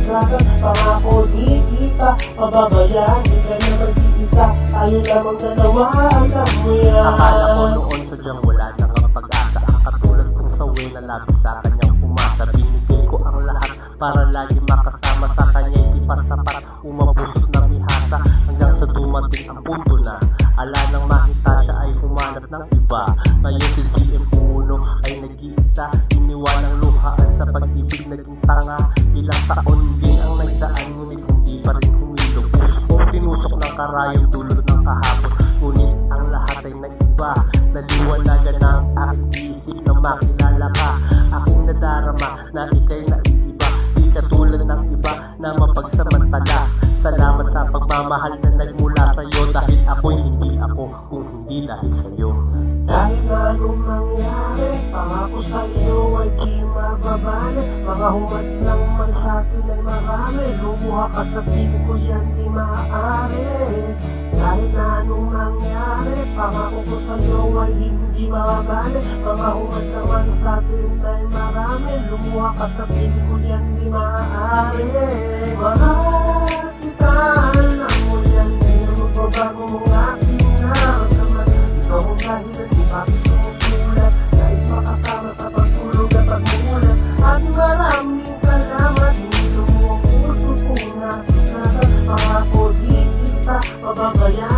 malasaktan. Pangako di kita pababayaan, di ka na mag-iisa, tayo lamang dalawa, alam mo yan. Akala ko noon sadyang wala nang ang pag-asa, ang katulad kong sawi na labis sa kanyang umasa. Binigay ko ang lahat para lagi makasama sa kanya, hindi pa sapat, umabusot ng ihasa. Hanggang sa dumating ang punto na ala nang makita siya ay humanap ng iba. Ngayon si CM1 ay nag-iisa, iniwan ang luha at sa pag-ibig naging tanga. Ilang taon din ang nagdaan, ngunit hindi pa rin humilog. Puso kong tinusok ng karayong dulot ng kahapon, ngunit ang lahat ay nag-iba. Naliwanagan na ang aking isip na makilala ka. Aking nadarama na ika'y naiiba, di katulad ng iba na mapagsamantala. Salamat sa pagmamahal na nagmula sa'yo, dahil ako'y hindi ako kung hindi dahil sa'yo. Kahit na anong mangyari, pangako sa'yo ay di mababali. Mga humad lang man sa'kin ay marami, lumuha ka sa piling ko yan di maaari. Kahit na anong mangyari, pangako ko sa'yo ay hindi mababali. Mga humad naman sa'kin ay marami, lumuha ka sa piling ko yan di maaari. Mahal kita, alam mo yan, di na magbabago mong aking naramdaman. Ikaw ang dahilan, di bakit sumusulat, nais makasama sa pagtulog at pagmulat. At maraming salamat, hinilo mo ang puso kong nasasaktan. Pangako di kita pababayaan.